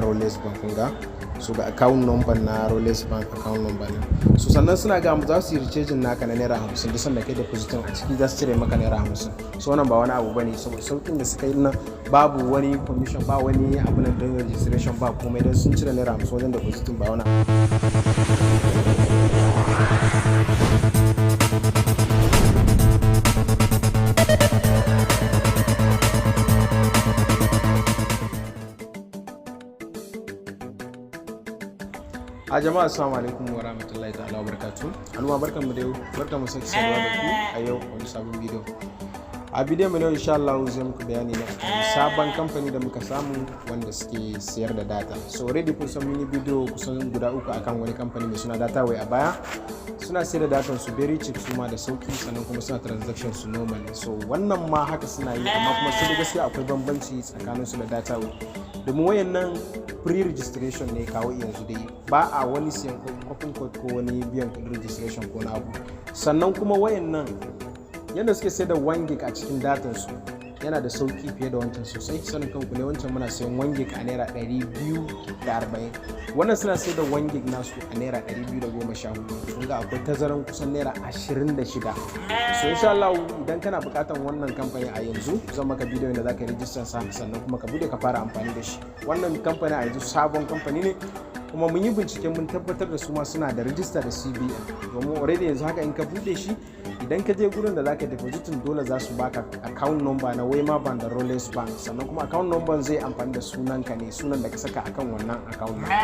Rolex Bank kun ga, so ga account number na Rolex Bank account number ne. So sannan suna ga za su yi recharging naka na naira 50 duk sanda kai depositin a ciki za su cire maka naira 50. So wannan ba wani abu bane saboda saukin da suka yi nan, babu wani commission, ba wani abu na don registration, ba komai, dan sun cire naira 50 wajen depositin ba wani. A jama'a assalamu alaikum wa rahmatullahi ta'ala wa barakatuh. Al'umma barkanmu da yau, barkanmu sake saduwa da ku a yau wani sabon bidiyo. A bidiyon mu ne insha Allah zai muku bayani na sabon kamfani da muka samu wanda suke sayar da data. So already kun san mun yi bidiyo kusan guda uku akan wani kamfani mai suna Dataway a baya. Suna sayar da datan su very cheap, su ma da sauki, sannan kuma suna transaction su normal. So wannan ma haka suna yi, amma kuma sai da gaskiya akwai bambanci tsakanin su da Dataway. Domin wayannan pre-registration ne kawo yanzu dai, ba a wani siyan kofin code ko wani biyan kudin registration ko na abu. Sannan kuma wayannan yadda suke sai da 1 gig a cikin datansu yana da sauki fiye da wancan sosai. Sanin kanku ne, wancan muna sayan 1 gig a naira 240, wannan suna sai da 1 gig nasu a naira 214. kun ga akwai tazaran kusan naira 26. So insha Allah idan kana bukatan wannan kamfani a yanzu, zan maka bidiyo da zaka rijistar sa, sannan kuma ka bude ka fara amfani da shi. Wannan kamfani a yanzu sabon kamfani ne, kuma mun yi bincike mun tabbatar da su ma suna da rijista da CBN, domin already yanzu haka in ka bude shi, idan ka je gurin da zaka depositin dole za su baka account number na Wema Bank da Rolex Bank, sannan kuma account number zai amfani da sunanka ne, sunan da ka saka akan wannan account number.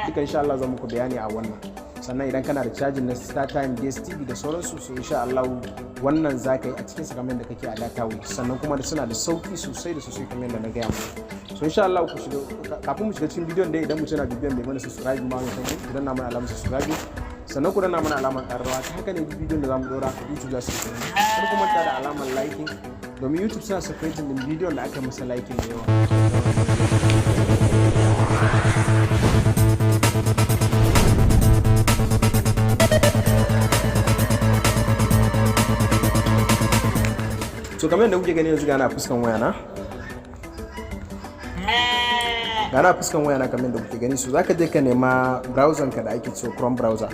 Duka insha Allah zan muku bayani a wannan. Sannan idan kana da cajin na StarTime, DSTV da sauransu, so insha Allah wannan zaka yi a cikin sa kamar da kake a Dataway. Sannan kuma suna da sauki sosai da sosai kamar yadda na gaya muku. So insha Allah ku shiga, kafin mu shiga cikin bidiyon dai, idan mutum yana bibiyan bai mana subscribe ma mutum ku danna mana alamar subscribe, sannan ku danna mana alamar ƙararrawa, ta haka ne bidiyon da zamu dora YouTube za su yi. Kar ku manta da alamar liking, domin YouTube suna separating din bidiyon da aka masa liking da yawa. So kamar yadda kuke gani yanzu gana fuskan wayana, kamar yadda kuke gani, so zaka je ka nema browser ka da ake cewa Chrome browser.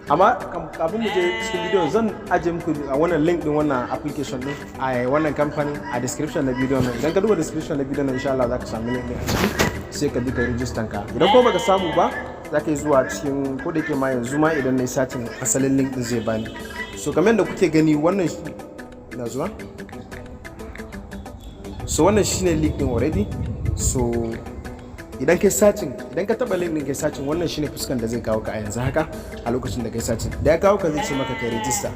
Amma kafin mu je cikin bidiyon, zan aje muku a wannan link din wannan application din a wannan kamfanin a description na bidiyon nan. Idan ka duba description na bidiyon nan, insha Allah zaka samu link din a ciki, sai ka duka register ka. Idan ko baka samu ba, zaka yi zuwa cikin, ko da yake ma yanzu ma idan nayi searching asalin link din zai bani. So kamar yadda kuke gani wannan ina zuwa. So wannan shine link din already. So idan kai searching, idan ka taba link din kai searching, wannan shine fuskan da zai kawo ka a yanzu haka a lokacin da kai searching. Da ya kawo ka zai ce maka kai register.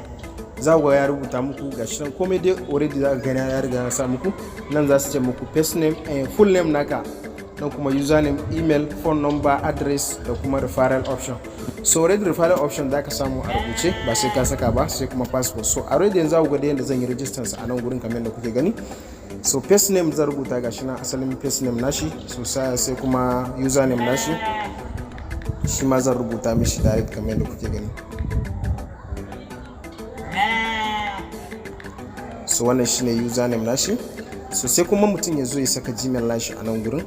Za ku ga ya rubuta muku gashi nan komai dai already za ka gani ya riga ya sa muku. Nan za su ce muku first name, full name naka, nan kuma username, email, phone number, address da kuma referral option. So already referral option za ka samu a rubuce, ba sai ka saka ba, sai kuma passport. So already yanzu za ku ga yadda zan yi register sa a nan gurin kamar yadda kuke gani. So first name zan rubuta gashi na asalin first name nashi, so sai kuma username nashi shi ma zan rubuta mishi direct kamar yadda kuke gani. So wannan shine username nashi. So sai kuma mutum ya zo ya saka Gmail nashi a nan gurin.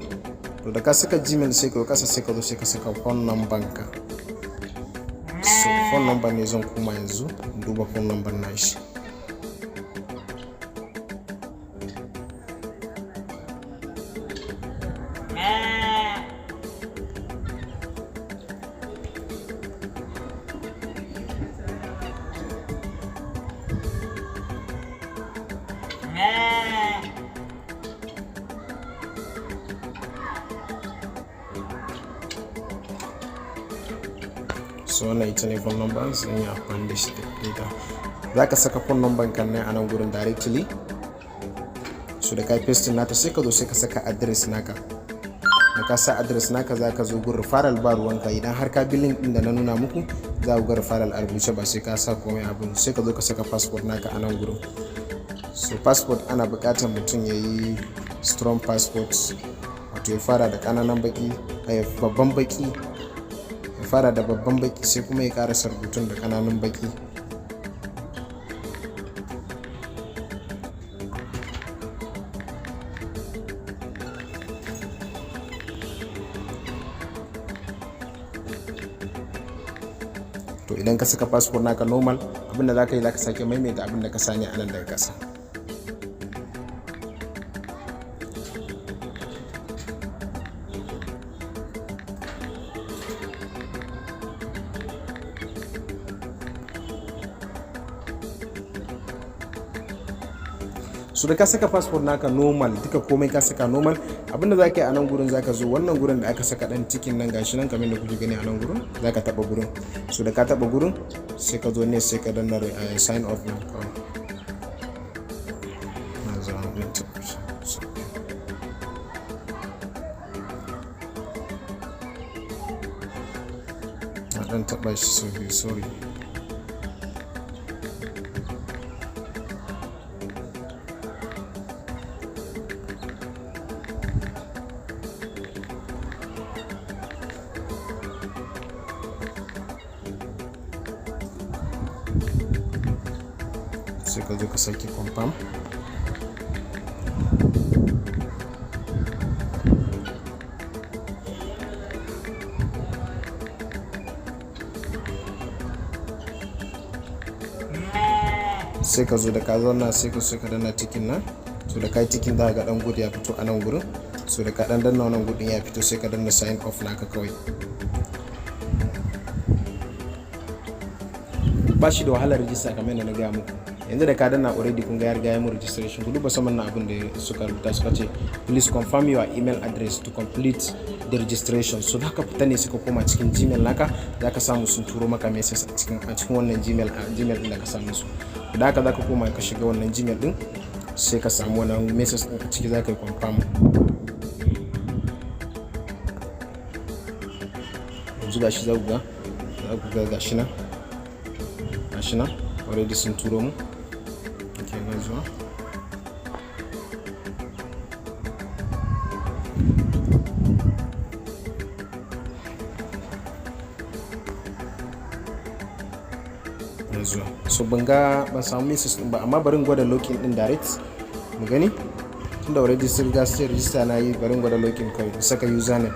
To da ka saka Gmail sai ka kasa, sai ka zo sai ka saka phone number ka. So phone number ne zan kuma yanzu duba phone number nashi. So wannan ita ne phone number, zan yi amfani da shi da data. Za ka saka phone number kan nan a nan gurin directly. So da ka paste nata, sai ka zo sai ka saka address naka. Da ka sa address naka, za ka zo gurin referral ba ruwanka. Idan har ka bi link din da na nuna muku, za ku ga referral a rubuce, ba sai ka sa komai abin. Sai ka zo ka saka passport naka a nan gurin. So passport ana buƙatar mutum ya yi strong passport, wato ya fara da ƙananan baki, babban baki, ya fara da babban baki, sai kuma ya ƙarasa rubutun da ƙananan baki. to idan ka saka passport naka normal, abinda zaka yi zaka sake maimaita abinda ka sani a nan daga kasa. So da ka saka passport naka normal, duka komai ka saka normal, abinda za ka yi a nan gurin za ka zo wannan gurin da aka saka dan cikin nan gashi nan kamar da kuke gani a nan gurin, za ka taba gurin. So da ka taba gurin sai ka zo ne sai ka danna sign off na kawai. Na dan taba shi sorry. Sai ka zo ka sake confirm. Sai ka zo da ka zauna sai ka danna tikin nan. So da kai tikin za ga dan gudu ya fito a nan gurin. So da ka dan danna wannan gudun ya fito sai ka danna sign off naka kawai. Ba shi da wahalar rijista kamar yadda na gaya muku. Yanzu da ka danna already kun ga ya riga ya mu registration. Ku duba saman nan abin da suka rubuta suka ce please confirm your email address to complete the registration. So haka fita ne suka koma cikin Gmail naka, zaka samu sun turo maka message a cikin wannan Gmail din da ka samu su. Da haka zaka koma ka shiga wannan Gmail din sai ka samu wannan message din a ciki zaka yi confirm. Yanzu gashi za ku ga gashi nan. Already sun turo mu. Okay, ga zuwa. So ban samu message din ba, amma bari in gwada login din direct mu gani. Tunda already sun riga sai register na yi, bari in gwada login kawai in saka username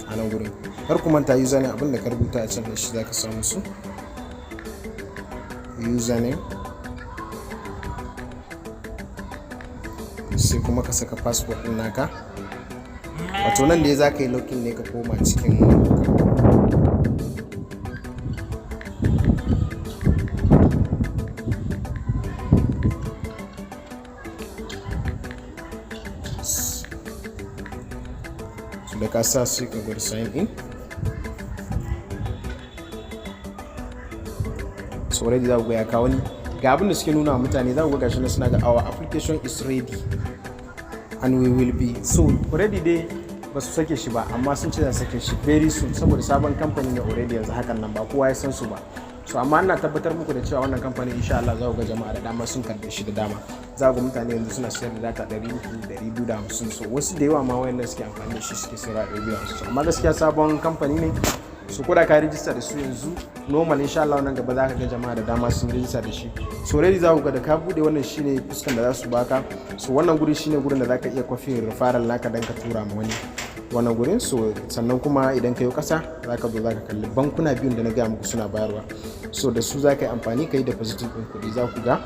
a nan gurin. Kar ku manta username abinda ka rubuta a can da shi zaka samu su. Username sai kuma ka saka passport din naka, wato nan da za ka yi login ne ka koma cikin so da ka sa sai ka gwada sign in. So already za ku ga ya kawo ni ga abin da suke nuna wa mutane, za ku ga gashi na suna ga our application is ready and we will be. So already dai ba su sake shi ba, amma sun ce za su sake shi very soon saboda sabon kamfani ne already yanzu hakan nan ba kowa ya san su ba. So amma ina tabbatar muku da cewa wannan kamfani insha Allah za ku ga jama'a da dama sun karbe shi da dama. Za ku ga mutane yanzu suna sayar da data 250. So wasu da yawa ma wayannan suke amfani da shi suke sayar da 250. So amma gaskiya sabon kamfani ne. So ko da ka rijista da su yanzu normal insha Allah nan gaba za ka ga jama'a da dama sun rijista da shi. So already za ku ga da ka bude wannan shine fuskan da za su baka. So wannan guri shine gurin da za ka iya kwafi referral naka dan ka tura ma wani wannan gurin. So sannan kuma idan ka yi kasa za ka zo za ka kalli bankuna biyun da na gaya muku suna bayarwa. So da su za ka yi amfani ka yi depositing ɗin kuɗi. Za ku ga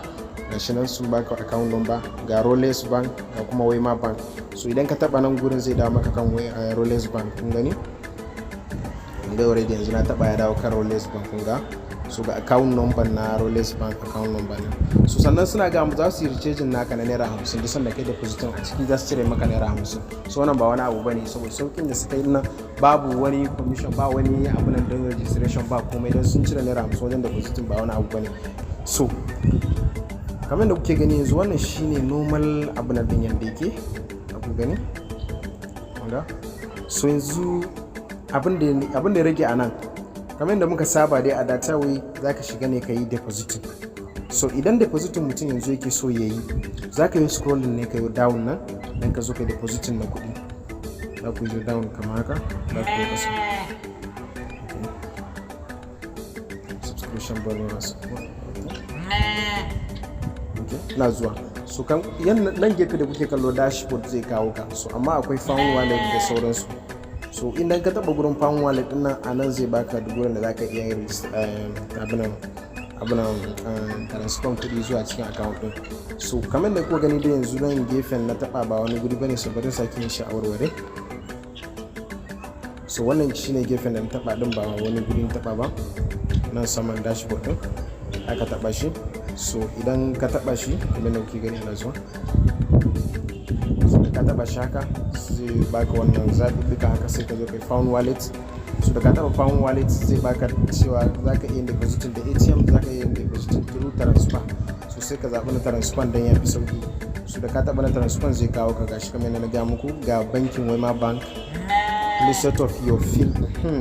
gashi nan sun baka account number, ga Rolex Bank ga kuma Wema Bank. So idan ka taba nan gurin zai dawo maka kan Rolex Bank, kun gani? Da already yanzu na taba ya dawo kan Rolex Bank, kun ga? So ga account number na Rolex Bank account number ne. So sannan suna ga mu za su yi recharge naka na naira 50 duk sanda kai depositin a ciki za su cire maka naira 50. So wannan ba wani abu bane saboda saukin da suka yi nan, babu wani commission, ba wani abu nan don registration, ba komai don sun cire naira 50 wajen depositin, ba wani abu bane. So kamar da kuke gani yanzu wannan shine normal abu na din yanda yake, ku gani? Wanda so yanzu abin da ya rage a nan kamar yadda muka saba dai a data way za ka shiga ne ka yi depositing. So idan depositing mutum yanzu yake so ya yi, za ka yi scrolling ne ka yi down nan don ka zo ka depositing na kuɗi. Za ku yi down kamar haka, za ku yi ƙasa subscription bonus. Na zuwa so kan nan gefe da kuke kallo dashboard zai kawo ka, so amma akwai found wallet da sauransu. so idan ka taba gurin palm wallet din nan anan zai baka da gurin da zaka iya yin transfer kuɗi zuwa cikin account din. So kamar da kuka gani da yanzu nan gefen na taba ba wani guri bane, so bari sake yin shi a warware. So wannan shine gefen da na taba din, ba wani guri na taba ba, nan saman dashboard din aka taba shi. So idan ka taba shi kamar da kuke gani ana zuwa, ka taba shi haka zai baka wannan zaɓi duka haka, sai ka zo kai found wallet. So da ka taba found wallet zai baka cewa zaka iya depositing da ATM, zaka iya depositing through transfer. So sai ka zaɓi na transfer dan ya fi sauki. So da ka taba na transfer zai kawo ka gashi kamar yadda na ga muku ga bankin Wema Bank, please set of your PIN,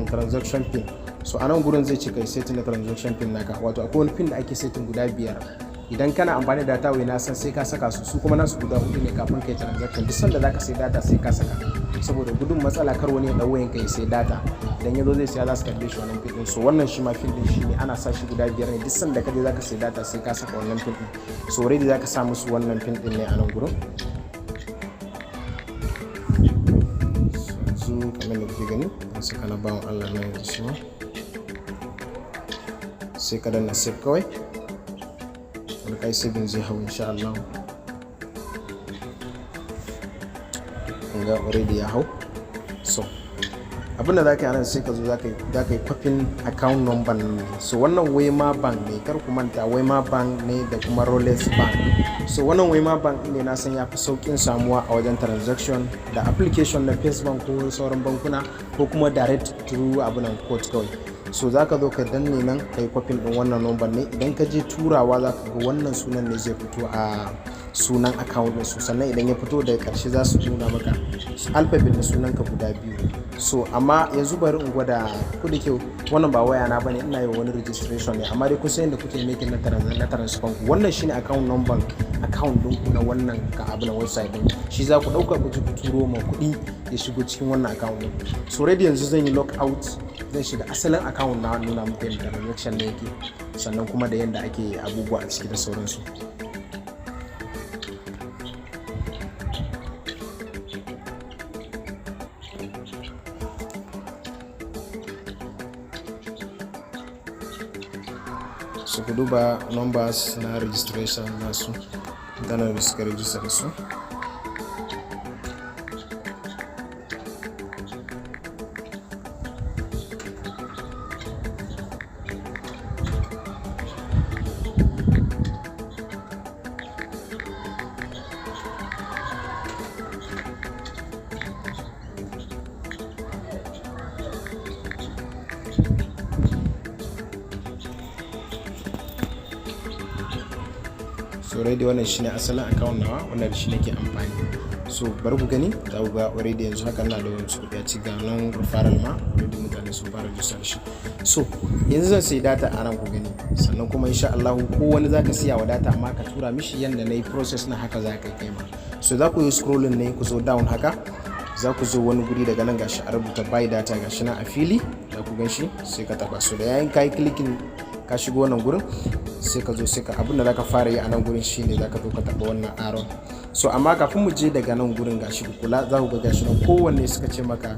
transaction PIN. So a nan gurin zai ce kai setting na transaction PIN naka, wato akwai wani PIN da ake setting guda 5. Idan kana amfani da data na san sai ka saka su kuma nasu guda 4 ne kafin kai transaction. Duk sanda zaka sai data sai ka saka, saboda gudun matsala kar wani ya dau wayan kai sai data, idan yazo zai siya za su kalle shi wannan PIN din. So wannan shi ma PIN din shi ne ana sa shi guda 5 ne, duk sanda kaje zaka sai data sai ka saka wannan PIN din. So already zaka sa musu wannan PIN din ne a nan gurin. So kamar da kuke gani an saka na bawon Allah na yanzu shi ma, sai ka danna save kawai, wani kai saving zai hau insha Allah. Ga already ya hau. So abinda zaka yi anan sai ka zo zaka yi kwafin account number ne. So wannan Wema Bank ne, kar ku manta Wema Bank ne da kuma Rolex Bank. So wannan Wema Bank ne na san ya fi saukin samuwa a wajen transaction da application na Facebook ko sauran bankuna, ko kuma direct through abunan code kawai. So za ka zo ka danne nan ka yi kwafin ɗin wannan number ne. Idan ka je turawa za ka ga wannan sunan ne zai fito a sunan account ɗinsu, sannan idan ya fito daga ƙarshe za su nuna maka alphabet na sunan ka guda 2. So amma yanzu bari in gwada ku da kyau, wannan ba waya na bane, ina yi wani registration ne, amma dai kusan yadda kuke making na transfer ku. Wannan shine account number account ɗinku na wannan ka abu na website ɗin, shi za ku ɗauka ku turo ma kuɗi ya shigo cikin wannan account ɗin. So already yanzu zan yi log out, zan shiga asalin account na nuna muku yadda transaction ne yake, sannan kuma da yadda ake abubuwa a ciki da sauransu. So ku duba numbers na registration nasu, dana da suka register da su. So already wannan shine asalin account nawa, wannan shi nake amfani. So bari ku gani, za ku ga already yanzu haka ina da wasu ya ci ga nan referral ma, already mutane sun fara register shi. So yanzu zan sai data a nan ku gani, sannan kuma insha Allah ko wani zaka siya wa data amma ka tura mishi yanda nayi process na haka za ka kai ma. So za ku yi scrolling ne ku zo down haka, za ku zo wani guri daga nan gashi a rubuta buy data gashi nan a fili, za ku gan shi sai ka taba. So da yayin kai clicking ka shigo wannan gurin sai ka zo sai ka abinda zaka fara yi a nan gurin shine zaka zo ka taba wannan arrow. So amma kafin mu je daga nan gurin gashi ku kula, za ku ga gashi nan kowanne suka ce maka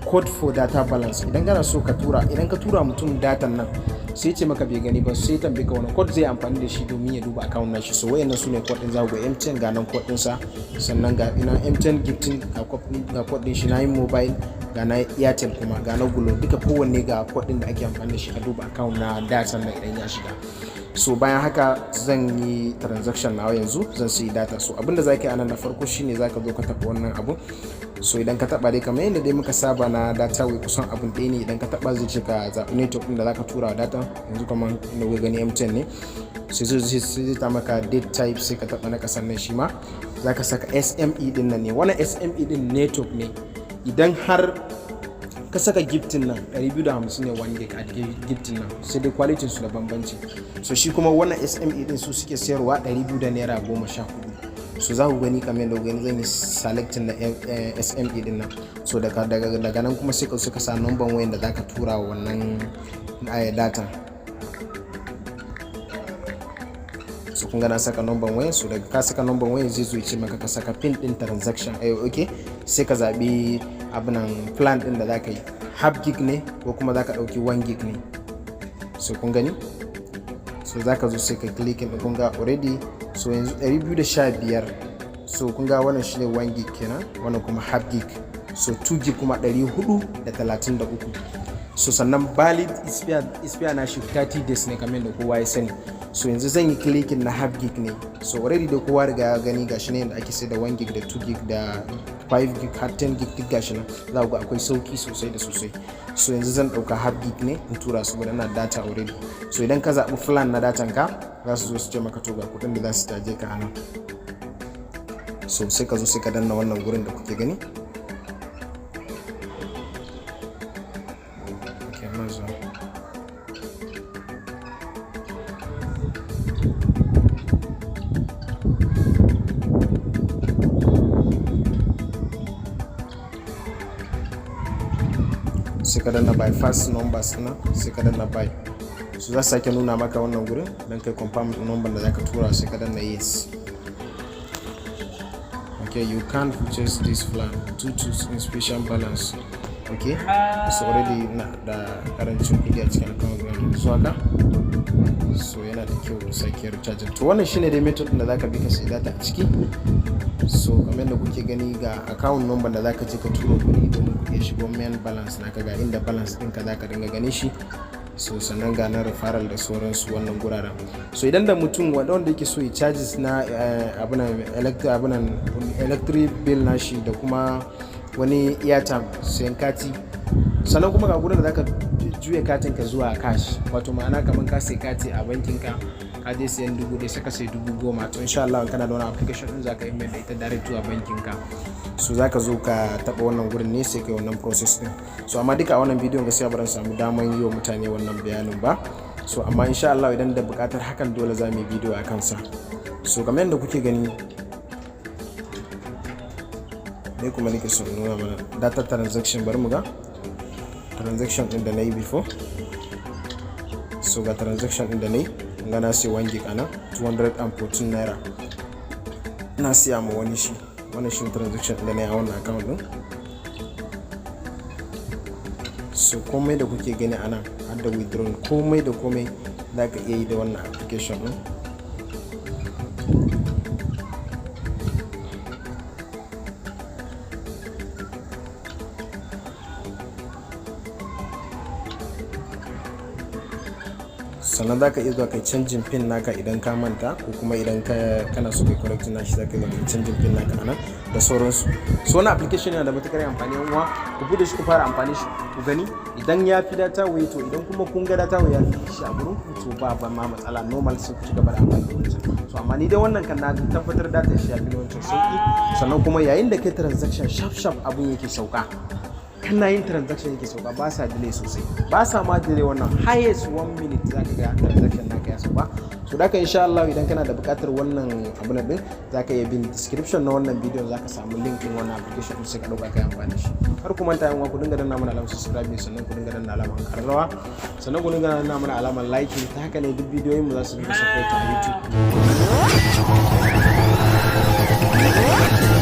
code for data balance. Idan kana so ka tura, idan ka tura mutum datan nan sai ce maka bai gani ba, sai tambaye ka wani code zai amfani da shi domin ya duba account nashi. So wayannan sune code din, za ku ga MTN ga nan code din sa, sannan ga ina MTN gifting ga code din shi, na yin mobile ga na Airtel kuma ga na Glo, duka kowanne ga code din da ake amfani da shi a duba account na data nan idan ya shiga. So bayan haka zan yi transaction na yanzu, zan sayi data. So abinda zaka yi anan na farko shine zaka zo ka taba wannan abu. So idan ka taba dai kamar yadda dai muka saba na data wai kusan abun ɗaya ne, idan ka taba zai ce ka zaɓi network ɗin da zaka tura data. Yanzu kamar inda kuka gani MTN ne, sai zai ta maka date type, sai ka taba na kasan nan shi ma zaka saka SME din nan ne. Wannan SME din network ne, idan har ka saka giftin nan 250 ne wanda a giftin nan, sai dai quality su da bambanci. So shi kuma wannan SME din su suke sayarwa 200 naira 14. So za ku gani kamar yadda gani zan yi selecting na SME din nan. So daga nan kuma sai ka sa number wayan da zaka tura wannan data. so kun ga na saka number wayan, so daga ka saka number wayan zai zo ya ce maka ka saka pin din transaction okay, sai ka zabi abunan plan din da zaka yi, half gig ne ko kuma zaka dauki 1 gig ne. So kun gani, so zaka zo sai ka click din, kun ga already so yanzu 215. so kun ga wannan shine 1 gig kenan, wannan kuma half gig, so 2 gig kuma 433. so sannan valid expire na shi 30 days ne kamar da kowa ya sani. so yanzu zan yi clicking na half gig ne, so already da kowa riga ya gani gashi ne yadda ake sai da 1 gig da 2 gig da 5 gig har 10 gig duk gashi nan, za ku ga akwai sauki sosai da sosai. so yanzu zan dauka half gig ne in tura su gudan na data already. so idan ka zaɓi plan na datan ka za su zo su ce maka to ga kudin da za su taje ka anan. so sai ka zo sai ka danna wannan gurin da kuke gani. sai ka danna by fast numbers na, sai ka danna by, so za su sake nuna maka wannan gurin dan kai confirm number da zaka tura, sai ka danna yes. okay, you can purchase this plan due to insufficient balance. okay, so already na da karancin kudi a cikin account ɗin so haka, so yana da kyau sake recharge. to wannan shine dai method da zaka bi ka sai data a ciki. so kamar da kuke gani ga account number da zaka je ka tura kuɗi domin kuɗi shigo main balance naka, ga inda balance ɗinka zaka dinga gane shi. so sannan ga na referral da sauransu wannan guraren. so idan da mutum wanda yake so ya charges na abunan electric bill nashi da kuma wani airtime sayan kati, sannan kuma ga gurin da zaka juya katin ka zuwa cash, wato ma'ana kamar ka sai kati a bankin ka je sayan 1000 sai ka sai 10,000, to insha Allah kana da wani application din zaka email da ita direct to bankin ka. so zaka zo ka taba wannan gurin ne sai kai wannan process din. so amma duka a wannan bidiyon gaskiya ba zan samu daman yi wa mutane wannan bayanin ba, so amma insha Allah idan da bukatar hakan dole za mu yi bidiyo a kansa. so kamar yadda kuke gani ne kuma nake son nuna mana data transaction, bari mu ga transaction din da na yi before. so ga transaction din da na yi ga na sai 1 gig ana 214 naira na siya ma wani shi, wannan shi transaction da na yi a wannan account din. so komai da kuke gani anan har da withdraw komai da komai za ka iya yi da wannan application din. sannan za ka iya zuwa kai canjin pin naka idan ka manta, ko kuma idan kana so kai correcting nashi za ka iya canjin pin naka anan da sauransu. so wannan application yana da matukar amfani, yan uwa ku bude shi ku fara amfani shi ku gani idan ya fi data way, to idan kuma kun ga data way ya fi shi a gurin ku to ba ma matsala, normal sai ku ci gaba da amfani da wancan. so amma ni dai wannan kan na tabbatar data shi ya fi wancan sauki, sannan kuma yayin da kai transaction sharp abun yake sauka, kana yin transaction yake sauka, ba sa delay sosai, ba sa ma delay, wannan highest 1 minute zaka ga transaction naka ya sauka. so da ka insha Allah idan kana da buƙatar wannan abun din zaka iya bin description na wannan bidiyon, zaka samu link din wannan application sai ka dauka kai amfani da shi. har kuma ta yan uwa ku dinga danna mana alamar subscribe, sannan ku dinga danna alamar karrawa, sannan ku dinga danna mana alamar like, ta haka ne duk bidiyoyin mu za su dinga support a YouTube.